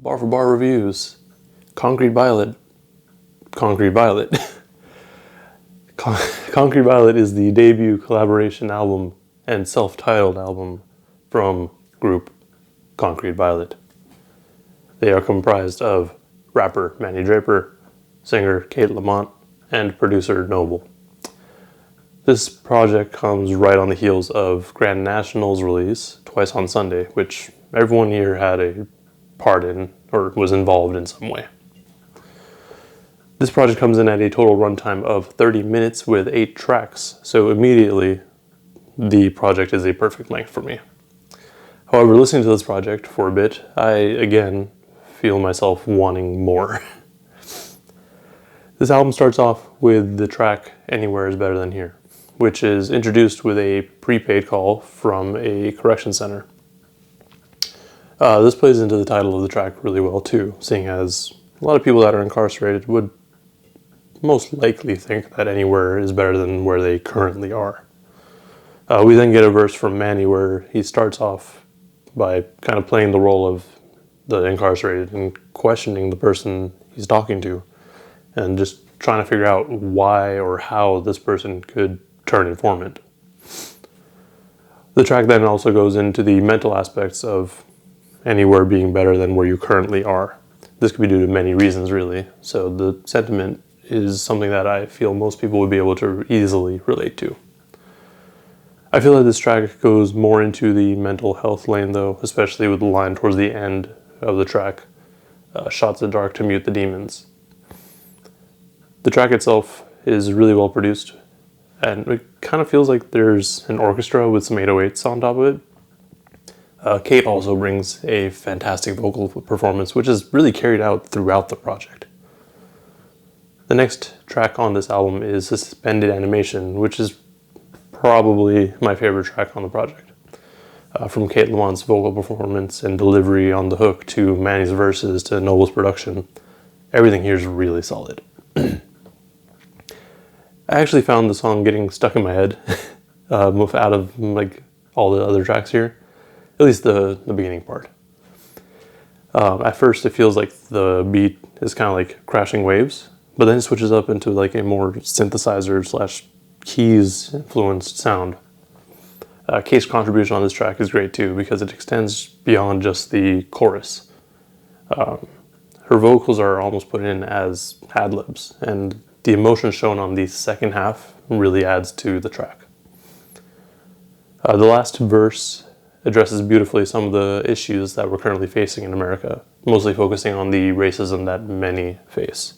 Bar for bar reviews. Concrete Violet. Concrete Violet. Concrete Violet is the debut collaboration album and self-titled album from group Concrete Violet. They are comprised of rapper Mani Draper, singer Kate Lamont, and producer Nobl. This project comes right on the heels of Grandnationxl's release, Twice on Sunday, which everyone here had a part in or was involved in some way. This project comes in at a total runtime of 30 minutes with 8 tracks, so immediately the project is a perfect length for me. However, listening to this project for a bit, I again feel myself wanting more. This album starts off with the track Anywhere is Better Than Here, which is introduced with a prepaid call from a correction center. This plays into the title of the track really well too, seeing as a lot of people that are incarcerated would most likely think that anywhere is better than where they currently are. We then get a verse from Mani where he starts off by kind of playing the role of the incarcerated and questioning the person he's talking to and just trying to figure out why or how this person could turn informant. The track then also goes into the mental aspects of anywhere being better than where you currently are. This could be due to many reasons really, so the sentiment is something that I feel most people would be able to easily relate to. I feel like this track goes more into the mental health lane though, especially with the line towards the end of the track, shots of dark to mute the demons. The track itself is really well produced, and it kind of feels like there's an orchestra with some 808s on top of it. Kate also brings a fantastic vocal performance, which is really carried out throughout the project. The next track on this album is Suspended Animation, which is probably my favorite track on the project. From Kate Lamont's vocal performance and delivery on the hook to Mani's verses to Nobl's production, everything here is really solid. I actually found the song getting stuck in my head out of like all the other tracks here, at least the beginning part. At first it feels like the beat is kind of like crashing waves, but then it switches up into like a more synthesizer / keys influenced sound. Kate's contribution on this track is great too because it extends beyond just the chorus. Her vocals are almost put in as ad-libs, and the emotion shown on the second half really adds to the track. The last verse addresses beautifully some of the issues that we're currently facing in America, mostly focusing on the racism that many face.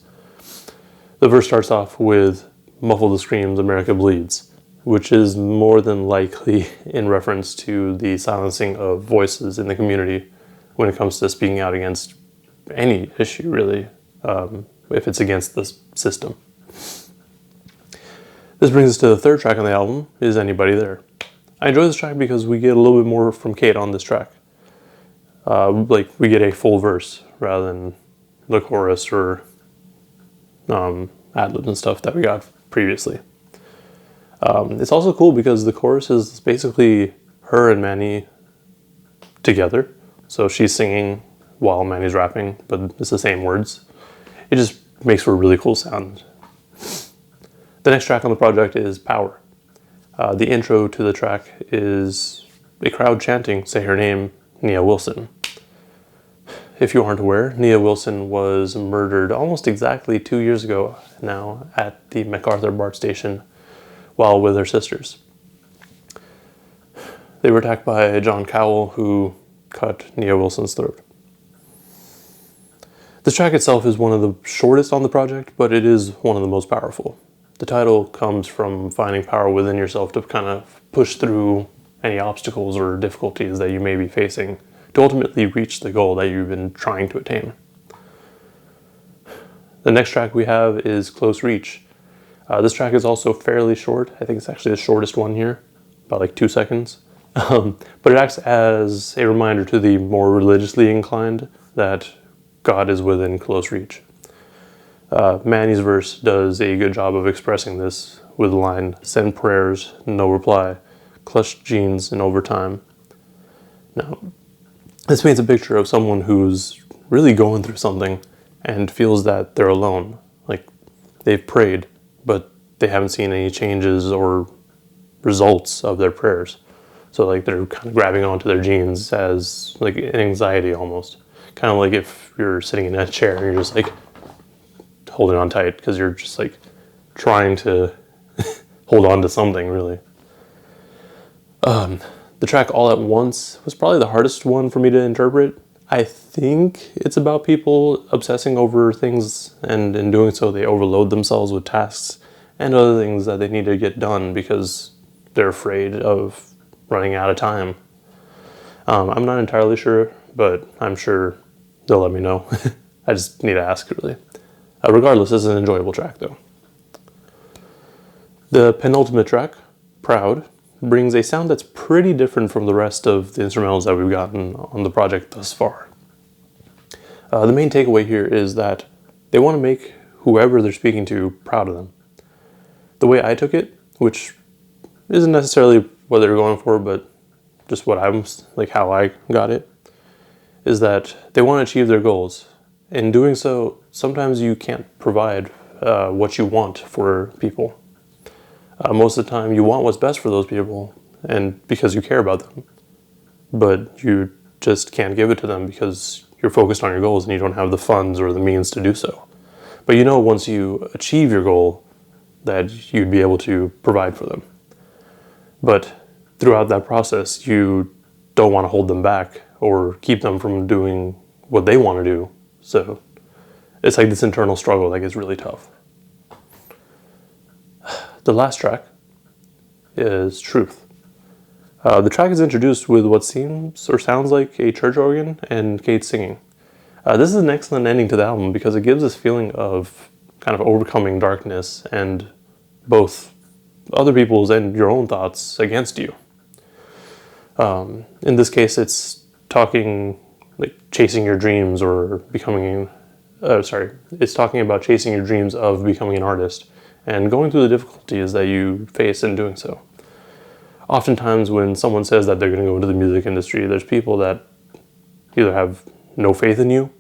The verse starts off with "Muffle the screams, America bleeds," which is more than likely in reference to the silencing of voices in the community when it comes to speaking out against any issue, really, if it's against the system. This brings us to the third track on the album, Is Anybody There? I enjoy this track because we get a little bit more from Kate on this track. We get a full verse rather than the chorus or ad-libs and stuff that we got previously. It's also cool because the chorus is basically her and Mani together. So she's singing while Mani's rapping, but it's the same words. It just makes for a really cool sound. The next track on the project is Power. The intro to the track is a crowd chanting, say her name, Nia Wilson. If you aren't aware, Nia Wilson was murdered almost exactly 2 years ago now at the MacArthur BART station while with her sisters. They were attacked by John Cowell, who cut Nia Wilson's throat. This track itself is one of the shortest on the project, but it is one of the most powerful. The title comes from finding power within yourself to kind of push through any obstacles or difficulties that you may be facing to ultimately reach the goal that you've been trying to attain. The next track we have is Close Reach. This track is also fairly short. I think it's actually the shortest one here, about like 2 seconds. But it acts as a reminder to the more religiously inclined that God is within close reach. Mani's verse does a good job of expressing this with the line, "Send prayers, no reply, clutched jeans in overtime." Now, this paints a picture of someone who's really going through something and feels that they're alone. Like they've prayed, but they haven't seen any changes or results of their prayers. So like they're kind of grabbing onto their jeans as like an anxiety almost. Kind of like if you're sitting in a chair and you're just like holding on tight because you're just like trying to hold on to something really. The track All at Once was probably the hardest one for me to interpret. I think it's about people obsessing over things, and in doing so they overload themselves with tasks and other things that they need to get done because they're afraid of running out of time. I'm not entirely sure, but I'm sure they'll let me know. I just need to ask, really. Regardless, this is an enjoyable track, though. The penultimate track, Proud, brings a sound that's pretty different from the rest of the instrumentals that we've gotten on the project thus far. The main takeaway here is that they want to make whoever they're speaking to proud of them. The way I took it, which isn't necessarily what they're going for, but just what I'm, like how I got it, is that they want to achieve their goals. In doing so, sometimes you can't provide what you want for people. Most of the time you want what's best for those people and because you care about them, but you just can't give it to them because you're focused on your goals and you don't have the funds or the means to do so. But you know once you achieve your goal that you'd be able to provide for them. But throughout that process you don't want to hold them back or keep them from doing what they want to do. So it's like this internal struggle that gets really tough. The last track is Truth. The track is introduced with what seems or sounds like a church organ and Kate singing. This is an excellent ending to the album because it gives this feeling of kind of overcoming darkness and both other people's and your own thoughts against you. In this case, it's talking like chasing your dreams or becoming, it's talking about chasing your dreams of becoming an artist and going through the difficulties that you face in doing so. Oftentimes when someone says that they're going to go into the music industry, there's people that either have no faith in you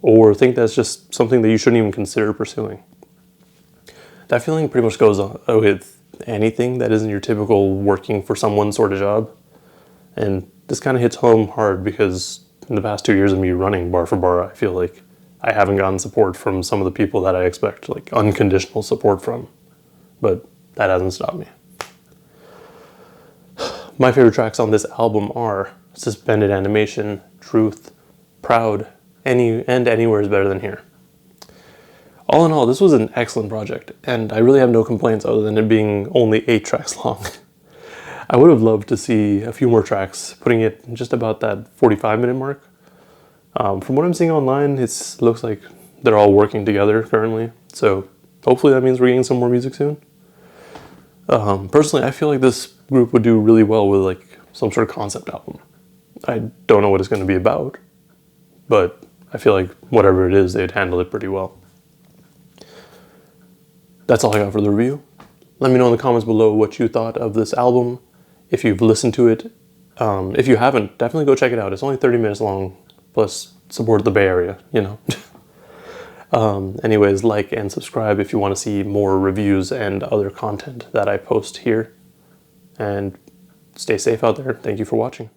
or think that's just something that you shouldn't even consider pursuing. That feeling pretty much goes with anything that isn't your typical working for someone sort of job. And this kind of hits home hard because in the past 2 years of me running bar for bar, I feel like I haven't gotten support from some of the people that I expect like unconditional support from, but that hasn't stopped me. My favorite tracks on this album are Suspended Animation, Truth, Proud, and Anywhere is Better Than Here. All in all, this was an excellent project, and I really have no complaints other than it being only 8 tracks long. I would have loved to see a few more tracks, putting it just about that 45-minute mark. From what I'm seeing online, it looks like they're all working together currently, so hopefully that means we're getting some more music soon. Personally, I feel like this group would do really well with like some sort of concept album. I don't know what it's going to be about, but I feel like whatever it is, they'd handle it pretty well. That's all I got for the review. Let me know in the comments below what you thought of this album, if you've listened to it. If you haven't, definitely go check it out. It's only 30 minutes long, plus support the Bay Area, you know. Anyways, like and subscribe if you want to see more reviews and other content that I post here. And stay safe out there. Thank you for watching.